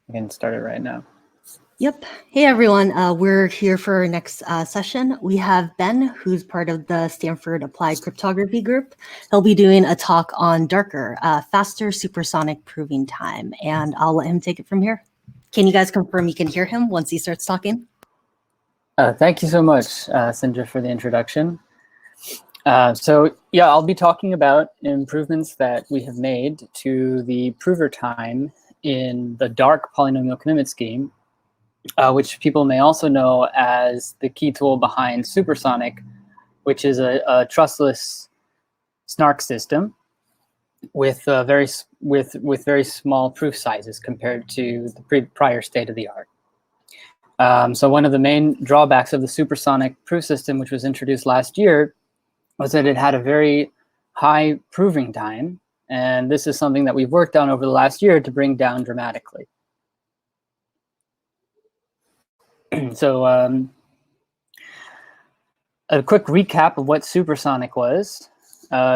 We can start it right now. Yep. Hey, everyone. We're here for our next session. We have Ben, who's part of the Stanford Applied Cryptography group. He'll be doing a talk on Darker, faster supersonic proving time, and I'll let him take it from here. Can you guys confirm you can hear him once he starts talking? Thank you so much, Sindra, for the introduction. So yeah, I'll be talking about improvements that we have made to the prover time in the dark polynomial commitment scheme, which people may also know as the key tool behind Supersonic, which is a trustless SNARKS system with very small proof sizes compared to the prior state of the art. So one of the main drawbacks of the Supersonic proof system, which was introduced last year, was that it had a very high proving time, and this is something that we've worked on over the last year to bring down dramatically. So a quick recap of what Supersonic was.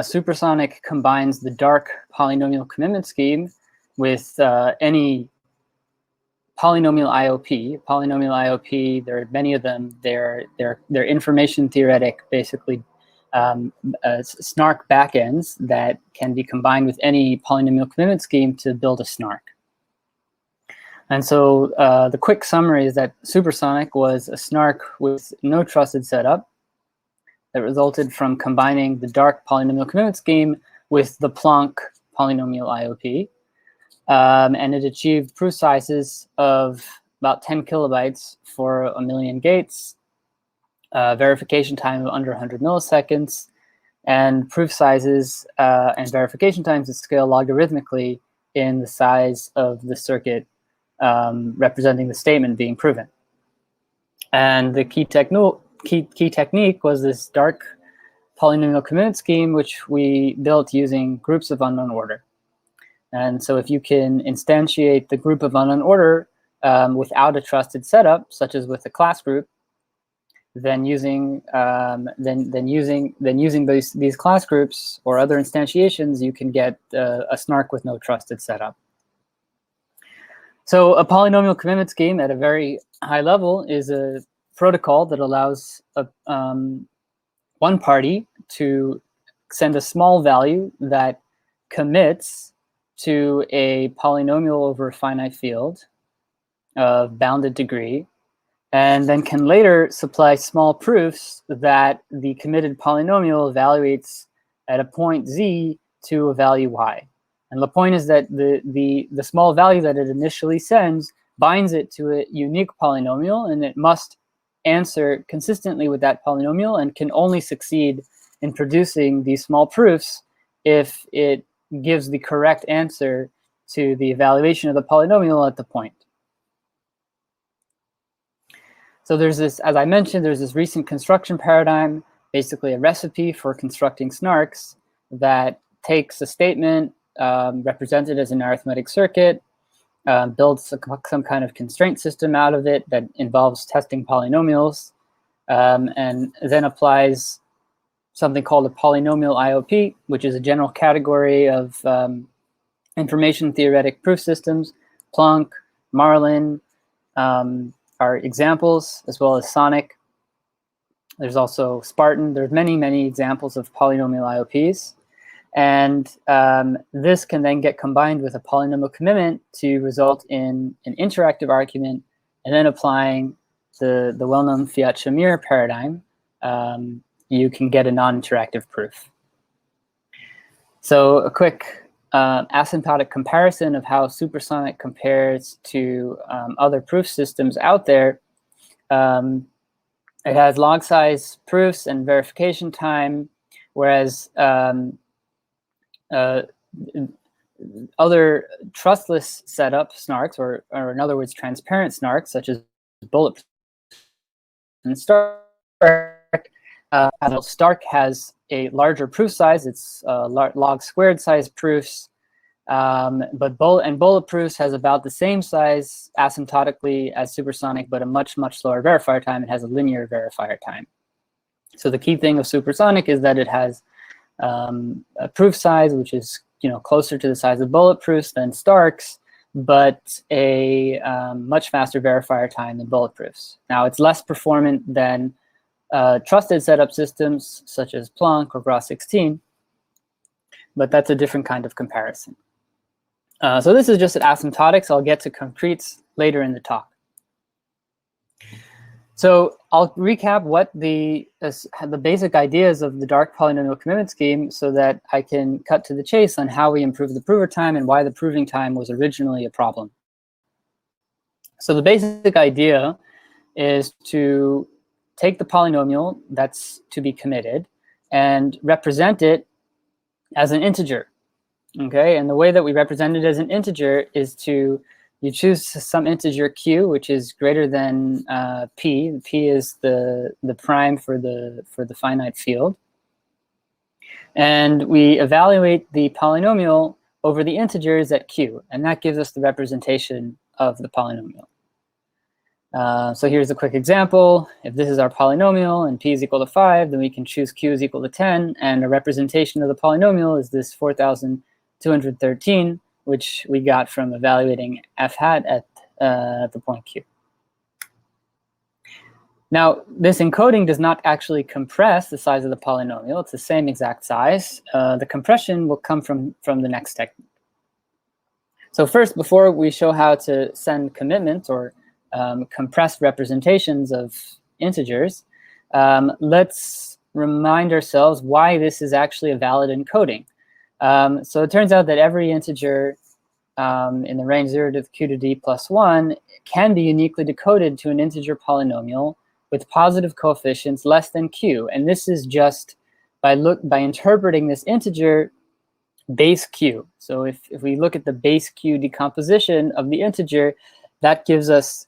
Supersonic combines the dark polynomial commitment scheme with any polynomial IOP. Polynomial IOP, there are many of them. They're information theoretic, basically SNARK backends that can be combined with any polynomial commitment scheme to build a SNARK. And so the quick summary is that Supersonic was a SNARK with no trusted setup that resulted from combining the dark polynomial commitment scheme with the Planck polynomial IOP. And it achieved proof sizes of about 10 kilobytes for 1,000,000 gates, verification time of under 100 milliseconds, and proof sizes and verification times that scale logarithmically in the size of the circuit representing the statement being proven. And the key technique was this dark polynomial commitment scheme, which we built using groups of unknown order. And so if you can instantiate the group of unknown order without a trusted setup, such as with a class group, then using these class groups or other instantiations, you can get a SNARK with no trusted setup. So a polynomial commitment scheme at a very high level is a protocol that allows one party to send a small value that commits to a polynomial over a finite field of bounded degree, and then can later supply small proofs that the committed polynomial evaluates at a point z to a value y. And the point is that the small value that it initially sends binds it to a unique polynomial, and it must answer consistently with that polynomial and can only succeed in producing these small proofs if it gives the correct answer to the evaluation of the polynomial at the point. So there's this, as I mentioned, there's this recent construction paradigm, basically a recipe for constructing SNARKs that takes a statement represented as an arithmetic circuit, builds some kind of constraint system out of it that involves testing polynomials, and then applies something called a polynomial IOP, which is a general category of information theoretic proof systems. Planck, Marlin are examples, as well as Sonic. There's also Spartan. There's many examples of polynomial IOPs. And this can then get combined with a polynomial commitment to result in an interactive argument, and then applying the well-known Fiat-Shamir paradigm, you can get a non-interactive proof. So a quick asymptotic comparison of how Supersonic compares to other proof systems out there. It has log size proofs and verification time, whereas other trustless setup SNARKs, or in other words, transparent SNARKs, such as bulletproof and STARK, STARK has a larger proof size. It's log squared size proofs, but bulletproofs has about the same size asymptotically as Supersonic, but a much slower verifier time. It has a linear verifier time. So the key thing of Supersonic is that it has a proof size which is closer to the size of bulletproofs than STARKs, but a much faster verifier time than bulletproofs. Now, it's less performant than trusted setup systems such as Plonk or Gros16, but that's a different kind of comparison. So this is just an asymptotic, so I'll get to concretes later in the talk. So I'll recap what the basic ideas of the dark polynomial commitment scheme so that I can cut to the chase on how we improve the prover time and why the proving time was originally a problem. So the basic idea is to take the polynomial that's to be committed and represent it as an integer. Okay, and the way that we represent it as an integer is you choose some integer q, which is greater than p. P is the prime for the finite field, and we evaluate the polynomial over the integers at q, and that gives us the representation of the polynomial. So here's a quick example. If this is our polynomial and p is equal to 5, then we can choose q is equal to 10, and a representation of the polynomial is this 4,213, which we got from evaluating f hat at the point q. Now, this encoding does not actually compress the size of the polynomial. It's the same exact size. The compression will come from the next technique. So first, before we show how to send commitments or compressed representations of integers, let's remind ourselves why this is actually a valid encoding. So it turns out that every integer in the range 0 to the q to d plus 1 can be uniquely decoded to an integer polynomial with positive coefficients less than q. And this is just by interpreting this integer base q. So if we look at the base q decomposition of the integer, that gives us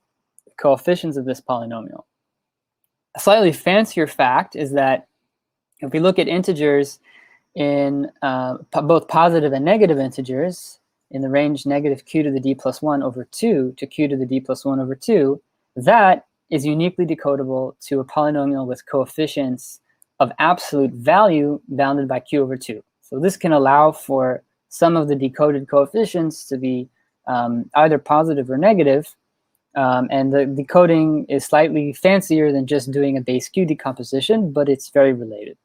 coefficients of this polynomial. A slightly fancier fact is that if we look at integers in both positive and negative integers in the range negative q to the d plus 1 over 2 to q to the d plus 1 over 2, that is uniquely decodable to a polynomial with coefficients of absolute value bounded by q over 2. So this can allow for some of the decoded coefficients to be either positive or negative, and the decoding is slightly fancier than just doing a base q decomposition, but it's very related.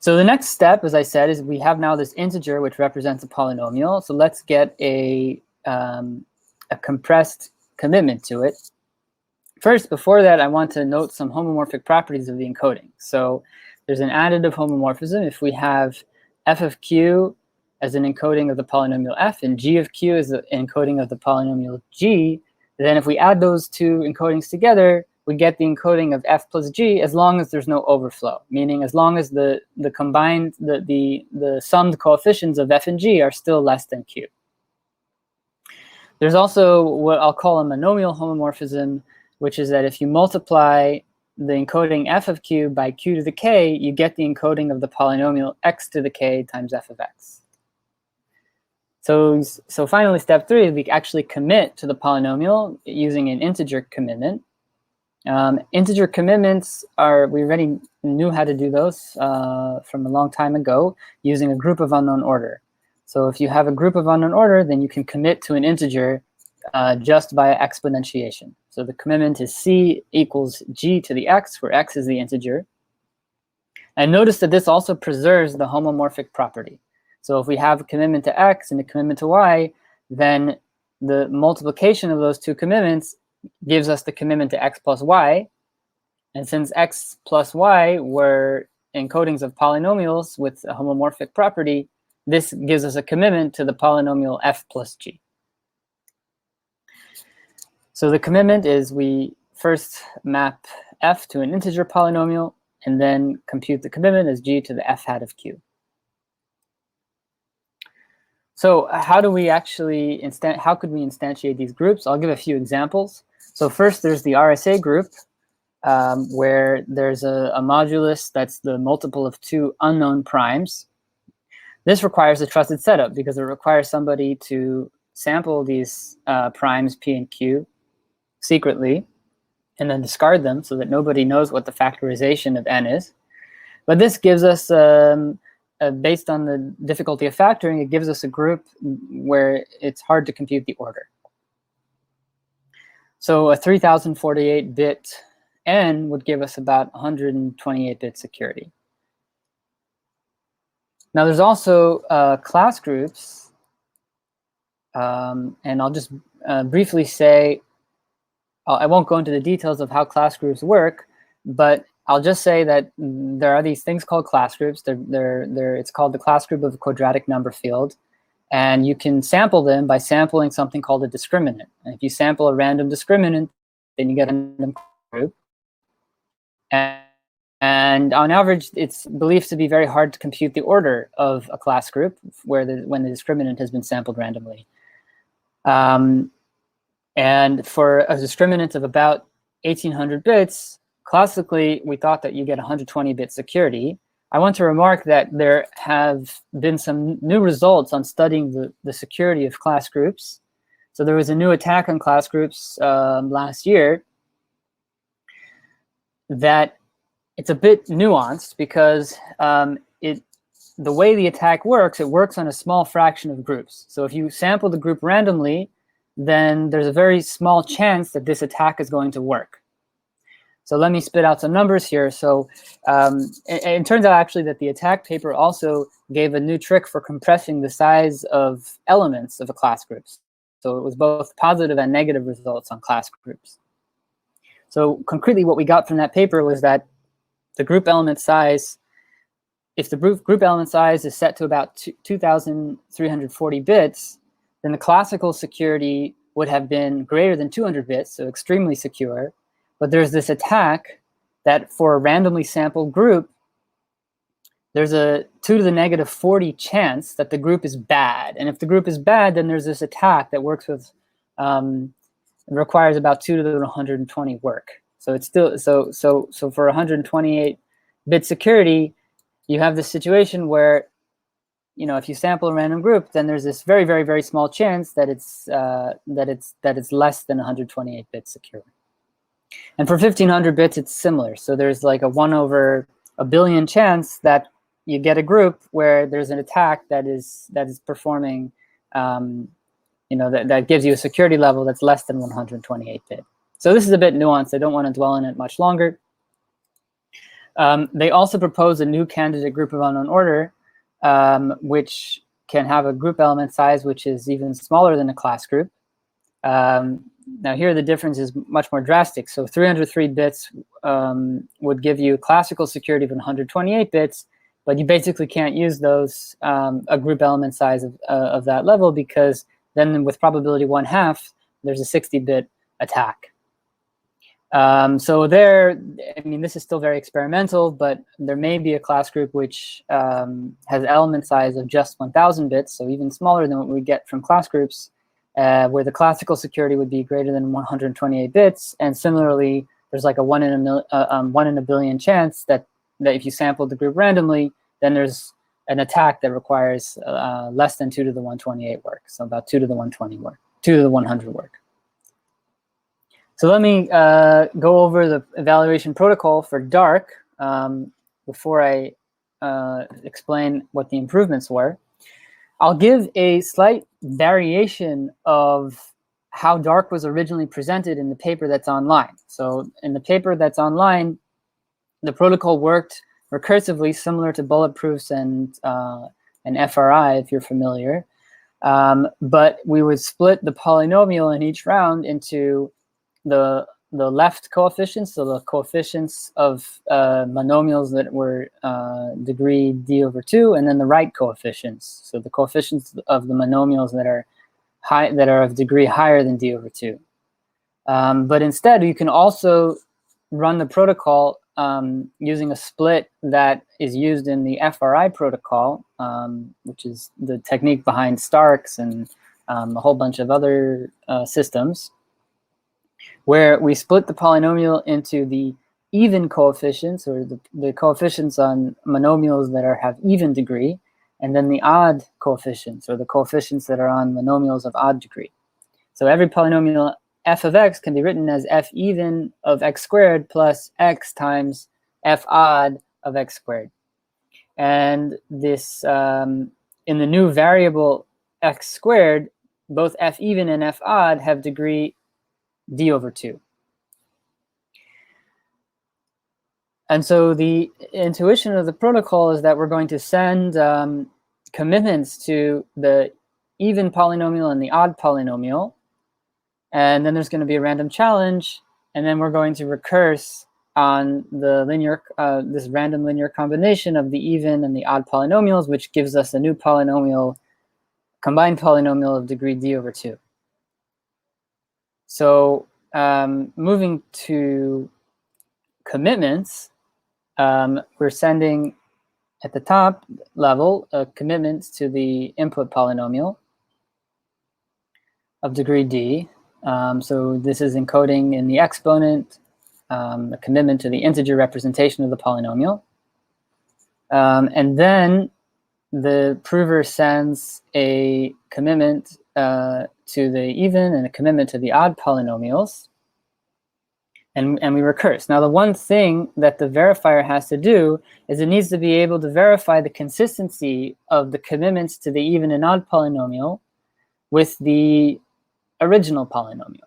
So the next step, as I said, is we have now this integer which represents a polynomial. So let's get a compressed commitment to it. First, before that, I want to note some homomorphic properties of the encoding. So there's an additive homomorphism. If we have f of q as an encoding of the polynomial f and g of q as the encoding of the polynomial g, then if we add those two encodings together, we get the encoding of f plus g as long as there's no overflow, meaning as long as the summed coefficients of f and g are still less than q. There's also what I'll call a monomial homomorphism, which is that if you multiply the encoding f of q by q to the k, you get the encoding of the polynomial x to the k times f of x. So finally, step 3, we actually commit to the polynomial using an integer commitment. Integer commitments we already knew how to do those from a long time ago using a group of unknown order. So if you have a group of unknown order, then you can commit to an integer just via exponentiation. So the commitment is c equals g to the x, where x is the integer. And notice that this also preserves the homomorphic property. So if we have a commitment to x and a commitment to y, then the multiplication of those two commitments gives us the commitment to x plus y. And since x plus y were encodings of polynomials with a homomorphic property, this gives us a commitment to the polynomial f plus g. So the commitment is we first map f to an integer polynomial and then compute the commitment as g to the f hat of q. So how could we instantiate these groups? I'll give a few examples. So first, there's the RSA group, where there's a modulus that's the multiple of two unknown primes. This requires a trusted setup because it requires somebody to sample these primes p and q secretly and then discard them so that nobody knows what the factorization of n is. But this gives us based on the difficulty of factoring, it gives us a group where it's hard to compute the order. So a 3048-bit n would give us about 128-bit security. Now there's also class groups, and I'll just briefly say, I won't go into the details of how class groups work, but I'll just say that there are these things called class groups. It's called the class group of a quadratic number field. And you can sample them by sampling something called a discriminant. And if you sample a random discriminant, then you get a random group. And on average, it's believed to be very hard to compute the order of a class group when the discriminant has been sampled randomly. And for a discriminant of about 1800 bits, classically, we thought that you get 120-bit security. I want to remark that there have been some new results on studying the security of class groups. So there was a new attack on class groups last year that it's a bit nuanced because the way the attack works, it works on a small fraction of groups. So if you sample the group randomly, then there's a very small chance that this attack is going to work. So let me spit out some numbers here. So it turns out actually that the attack paper also gave a new trick for compressing the size of elements of a class group. So it was both positive and negative results on class groups. So concretely, what we got from that paper was that the group element size, if the group element size is set to about 2,340 bits, then the classical security would have been greater than 200 bits, so extremely secure. But there's this attack that for a randomly sampled group, there's a 2 to the negative 40 chance that the group is bad. And if the group is bad, then there's this attack that works with, requires about 2 to the 120 work. So it's still, so for 128-bit security, you have this situation where, if you sample a random group, then there's this very, very, very small chance that it's less than 128-bit secure. And for 1500 bits, it's similar. So there's like a 1 over a billion chance that you get a group where there's an attack that is performing, that gives you a security level that's less than 128-bit. So this is a bit nuanced. I don't want to dwell on it much longer. They also propose a new candidate group of unknown order, which can have a group element size which is even smaller than a class group. Now here the difference is much more drastic. So 303 bits would give you classical security of 128 bits, but you basically can't use those, a group element size of that level, because then with probability 1/2, there's a 60-bit attack. So there, this is still very experimental, but there may be a class group which has element size of just 1,000 bits, so even smaller than what we get from class groups, where the classical security would be greater than 128 bits. And similarly, there's like a 1 in a billion chance that if you sample the group randomly, then there's an attack that requires less than 2 to the 128 work, so about 2 to the 120 work, 2 to the 100 work. So let me go over the evaluation protocol for dark before I explain what the improvements were. I'll give a slight variation of how dark was originally presented in the paper that's online. So in the paper that's online, the protocol worked recursively, similar to bulletproofs and FRI, if you're familiar. But we would split the polynomial in each round into the left coefficients, so the coefficients of monomials that were degree d over 2, and then the right coefficients, so the coefficients of the monomials that are of degree higher than d over 2. But instead, you can also run the protocol using a split that is used in the FRI protocol, which is the technique behind SNARKS and a whole bunch of other systems, where we split the polynomial into the even coefficients, or the coefficients on monomials that have even degree, and then the odd coefficients, or the coefficients that are on monomials of odd degree. So every polynomial f of x can be written as f even of x squared plus x times f odd of x squared. And this, in the new variable x squared, both f even and f odd have degree d over 2. And so the intuition of the protocol is that we're going to send commitments to the even polynomial and the odd polynomial. And then there's going to be a random challenge. And then we're going to recurse on the linear, this random linear combination of the even and the odd polynomials, which gives us a new polynomial, combined polynomial of degree d over 2. So moving to commitments, we're sending at the top level commitments to the input polynomial of degree d. So this is encoding in the exponent, a commitment to the integer representation of the polynomial. And then the prover sends a commitment to the even and a commitment to the odd polynomials. And we recurse. Now, the one thing that the verifier has to do is it needs to be able to verify the consistency of the commitments to the even and odd polynomial with the original polynomial.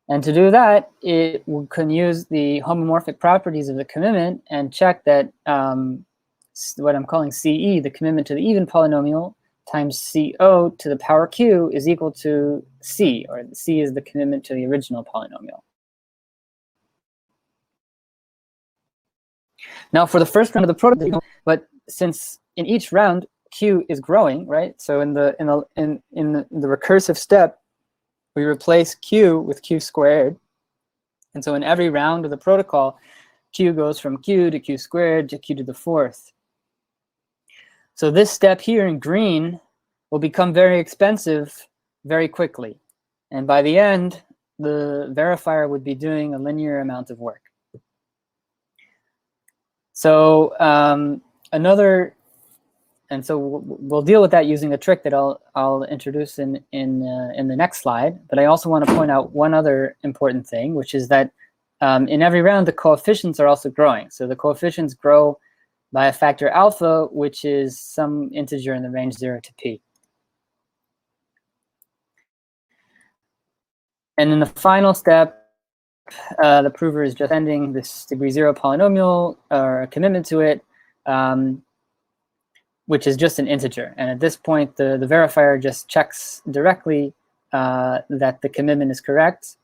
And to do that, it can use the homomorphic properties of the commitment and check that what I'm calling CE, the commitment to the even polynomial, times CO to the power Q is equal to C, or C is the commitment to the original polynomial. Now, for the first round of the protocol, but since in each round Q is growing, right? So in the recursive step, we replace Q with Q squared, and so in every round of the protocol, Q goes from Q to Q squared to Q to the 4th. So this step here in green will become very expensive very quickly, and by the end, the verifier would be doing a linear amount of work. So so we'll deal with that using a trick that I'll introduce in the next slide. But I also want to point out one other important thing, which is that in every round the coefficients are also growing. So the coefficients grow by a factor alpha, which is some integer in the range 0 to p. And in the final step, the prover is just sending this degree 0 polynomial or a commitment to it, which is just an integer. And at this point, the verifier just checks directly that the commitment is correct.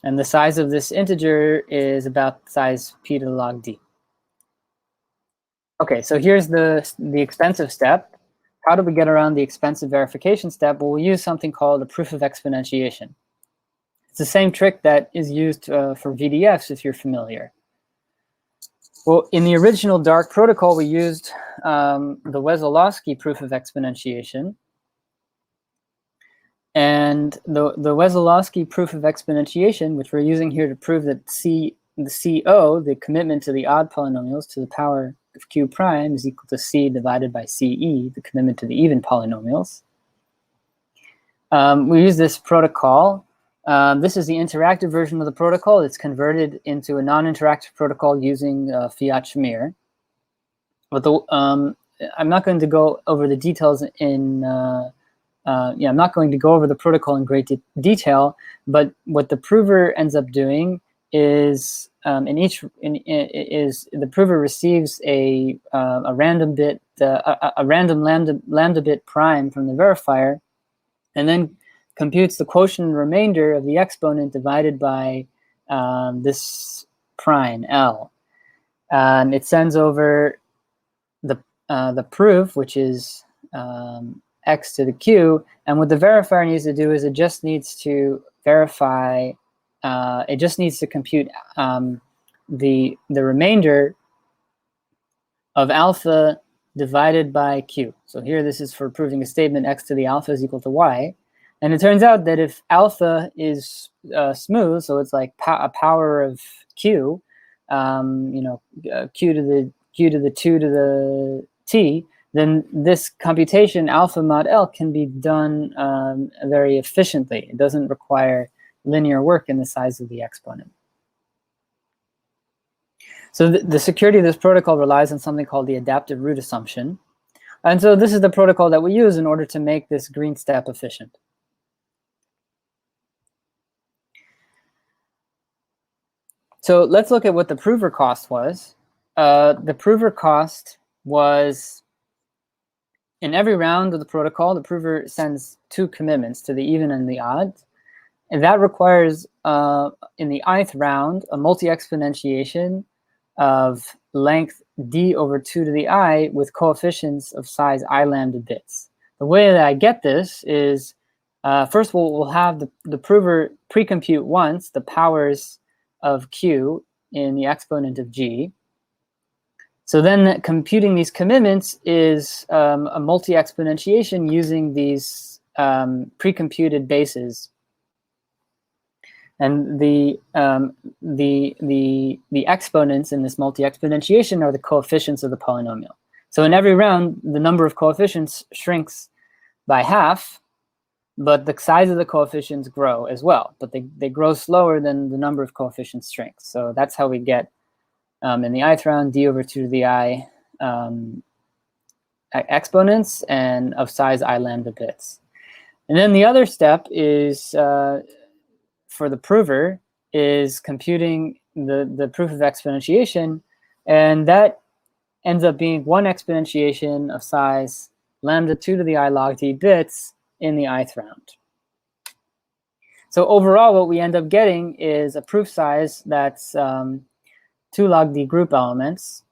And the size of this integer is about size p to the log d. OK, so here's the expensive step. How do we get around the expensive verification step? Well, we use something called a proof of exponentiation. It's the same trick that is used for VDFs, if you're familiar. Well, in the original dark protocol, we used the Wesolowski proof of exponentiation. And the Wesolowski proof of exponentiation, which we're using here to prove that the CO, the commitment to the odd polynomials to the power of Q prime, is equal to C divided by CE, the commitment to the even polynomials. We use this protocol. This is the interactive version of the protocol. It's converted into a non-interactive protocol using Fiat-Shamir. But I'm not going to go over the details I'm not going to go over the protocol in great detail. But what the prover ends up doing is the prover receives a random bit, a random lambda bit prime from the verifier, and then computes the quotient remainder of the exponent divided by this prime L. It sends over the proof, which is x to the q, and what the verifier needs to do is it just needs to verify. It just needs to compute the remainder of alpha divided by q. So here, this is for proving a statement x to the alpha is equal to y. And it turns out that if alpha is smooth, so it's like a power of q, q to the 2 to the t, then this computation alpha mod L can be done very efficiently. It doesn't require linear work in the size of the exponent. So the security of this protocol relies on something called the adaptive root assumption. And so this is the protocol that we use in order to make this green step efficient. So let's look at what the prover cost was. The prover cost was, in every round of the protocol, the prover sends 2 commitments to the even and the odd. And that requires, in the ith round, a multi-exponentiation of length d over 2 to the I with coefficients of size I lambda bits. The way that I get this is, first we'll have the prover pre-compute once the powers of q in the exponent of g. So then computing these commitments is a multi-exponentiation using these pre-computed bases. And the exponents in this multi-exponentiation are the coefficients of the polynomial. So in every round, the number of coefficients shrinks by half, but the size of the coefficients grow as well. But they grow slower than the number of coefficients shrinks. So that's how we get, in the ith round, d over 2 to the I exponents and of size I lambda bits. And then the other step is, for the prover, is computing the proof of exponentiation, and that ends up being 1 exponentiation of size lambda 2 to the I log d bits in the ith round. So overall, what we end up getting is a proof size that's 2 log d group elements,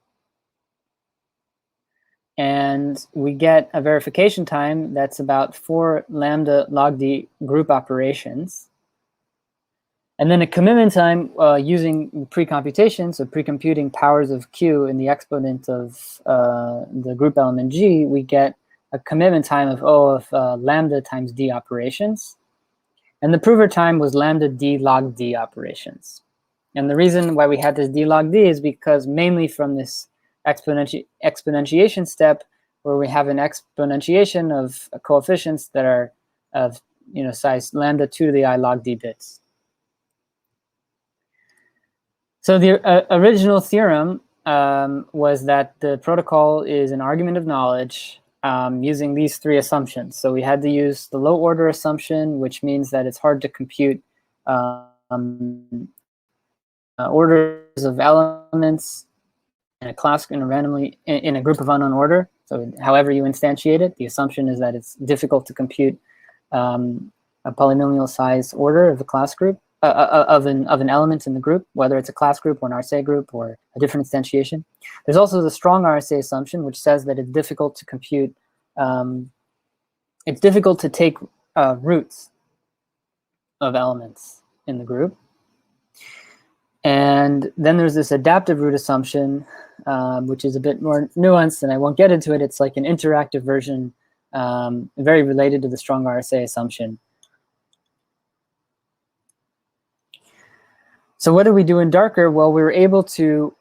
and we get a verification time that's about 4 lambda log d group operations. And then a commitment time using pre-computation, so pre-computing powers of q in the exponent of the group element g, we get a commitment time of O of lambda times d operations. And the prover time was lambda d log d operations. And the reason why we had this d log d is because mainly from this exponentiation step, where we have an exponentiation of coefficients that are of size lambda 2 to the I log d bits. So the original theorem was that the protocol is an argument of knowledge using these 3 assumptions. So we had to use the low order assumption, which means that it's hard to compute orders of elements in a class in a group of unknown order. So however you instantiate it, the assumption is that it's difficult to compute a polynomial size order of a class group. Of an element in the group, whether it's a class group or an RSA group or a different instantiation. There's also the strong RSA assumption, which says that it's difficult to compute, it's difficult to take roots of elements in the group. And then there's this adaptive root assumption, which is a bit more nuanced, and I won't get into it. It's like an interactive version, very related to the strong RSA assumption. So what did we do in Darker? Well, we were able to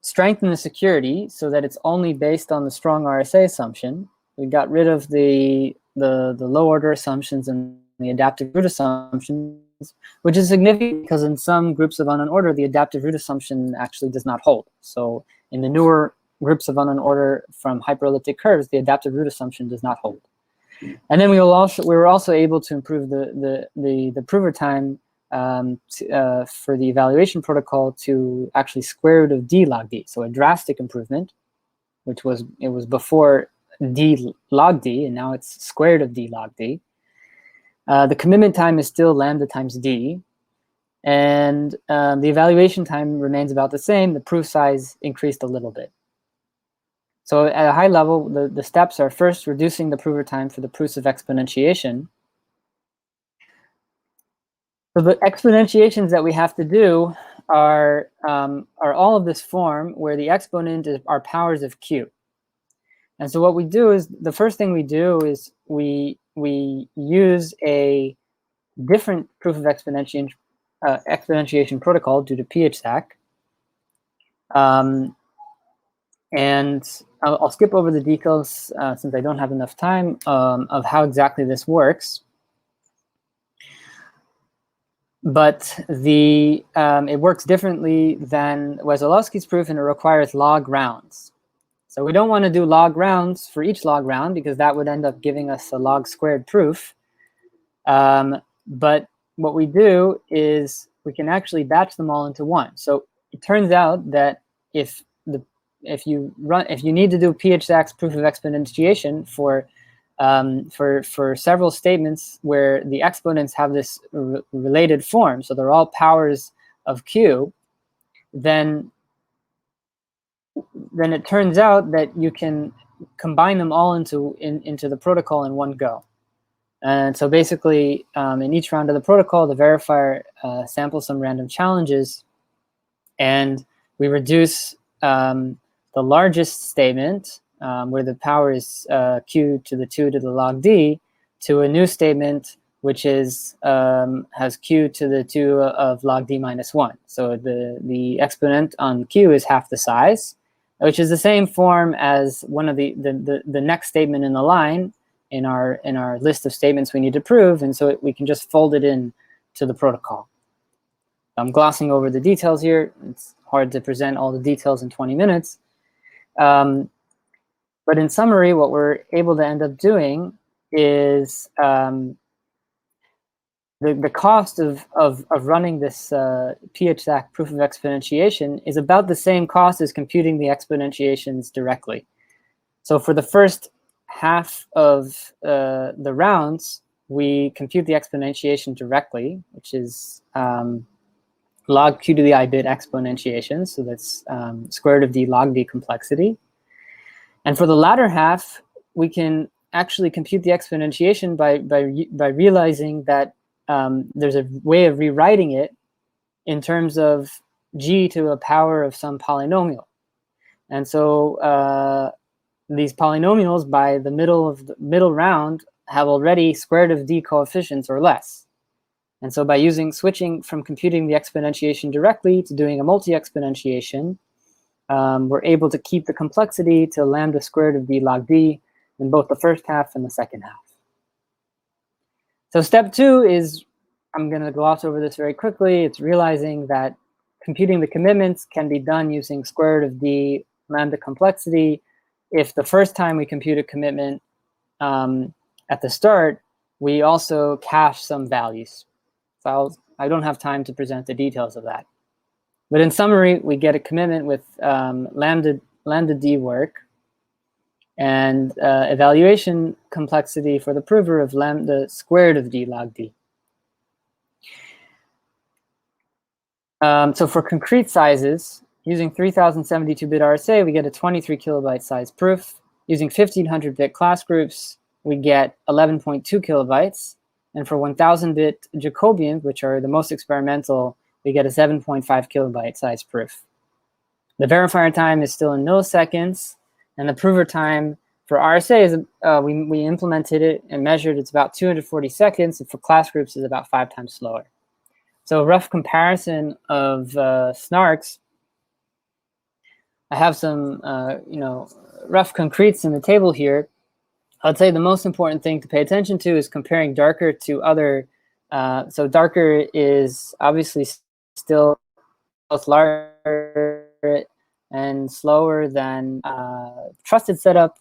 strengthen the security so that it's only based on the strong RSA assumption. We got rid of the low order assumptions and the adaptive root assumptions, which is significant because in some groups of unknown order, the adaptive root assumption actually does not hold. So in the newer groups of unknown order from hyperelliptic curves, the adaptive root assumption does not hold. And then we were also able to improve the prover time for the evaluation protocol to actually square root of d log d. So a drastic improvement, it was before d log d, and now it's square root of d log d. The commitment time is still lambda times d, and the evaluation time remains about the same. The proof size increased a little bit. So at a high level, the steps are first reducing the prover time for the proofs of exponentiation. So the exponentiations that we have to do are all of this form where the exponent are powers of q. And so what we do is, the first thing we do is we use a different proof of exponentiation protocol due to Pietrzak. And I'll skip over the details since I don't have enough time of how exactly this works. but it works differently than Wesolowski's proof, and it requires log rounds. So we don't want to do log rounds for each log round, because that would end up giving us a log squared proof. But what we do is we can actually batch them all into one. So it turns out that if you need to do Pietrzak's proof of exponentiation for several statements where the exponents have this related form, so they're all powers of q, then it turns out that you can combine them all into the protocol in one go. And so basically, in each round of the protocol, the verifier samples some random challenges, and we reduce the largest statement, where the power is q to the 2 to the log d, to a new statement which is has q to the 2 of log d minus 1. So the exponent on q is half the size, which is the same form as one of the next statement in the line in our list of statements we need to prove, and so we can just fold it in to the protocol. I'm glossing over the details here. It's hard to present all the details in 20 minutes. But in summary, what we're able to end up doing is the cost of running this Pietrzak proof of exponentiation is about the same cost as computing the exponentiations directly. So for the first half of the rounds, we compute the exponentiation directly, which is log q to the I bit exponentiation. So that's square root of d log d complexity. And for the latter half, we can actually compute the exponentiation by realizing that there's a way of rewriting it in terms of g to a power of some polynomial. And so these polynomials by the middle round have already square root of d coefficients or less. And so by switching from computing the exponentiation directly to doing a multi-exponentiation, we're able to keep the complexity to lambda squared of d log d in both the first half and the second half. So step 2 is, I'm going to gloss over this very quickly. It's realizing that computing the commitments can be done using square root of d lambda complexity if the first time we compute a commitment at the start, we also cache some values. So I don't have time to present the details of that. But in summary, we get a commitment with lambda d work and evaluation complexity for the prover of lambda squared of d log d. So for concrete sizes, using 3072-bit RSA, we get a 23 kilobyte size proof. Using 1500-bit class groups, we get 11.2 kilobytes. And for 1000-bit Jacobians, which are the most experimental, we get a 7.5 kilobyte size proof. The verifier time is still in milliseconds, and the prover time for RSA is we implemented it and measured it's about 240 seconds, and for class groups is about 5 times slower. So a rough comparison of SNARKS. I have some rough concretes in the table here. I'd say the most important thing to pay attention to is comparing Darker to other. So Darker is obviously still both larger and slower than trusted setup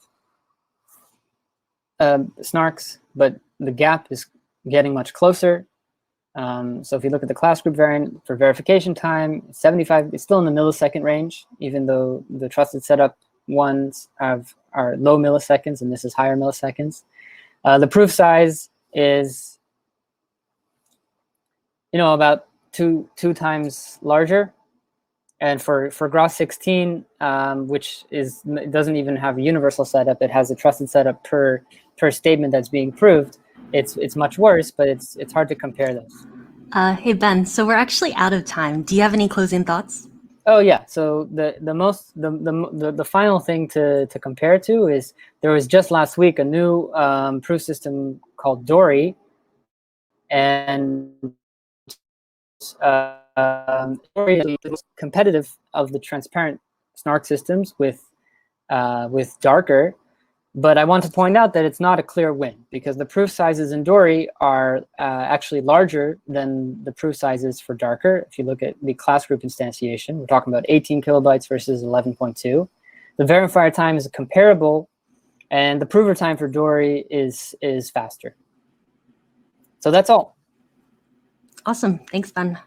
SNARKS, but the gap is getting much closer. So if you look at the class group variant for verification time, 75, it's still in the millisecond range, even though the trusted setup ones are low milliseconds, and this is higher milliseconds. The proof size is, about two times larger. And for Groth16, which doesn't even have a universal setup, it has a trusted setup per statement that's being proved. It's much worse, but it's hard to compare those. Hey Ben, so we're actually out of time. Do you have any closing thoughts? Oh yeah. So the final thing to compare to is there was just last week a new proof system called Dory, and Dory is the most competitive of the transparent SNARK systems with Darker. But I want to point out that it's not a clear win, because the proof sizes in Dory are actually larger than the proof sizes for Darker. If you look at the class group instantiation, we're talking about 18 kilobytes versus 11.2. The verifier time is comparable, and the prover time for Dory is faster. So that's all. Awesome. Thanks, Ben.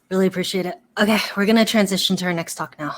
Really appreciate it. Okay, we're going to transition to our next talk now.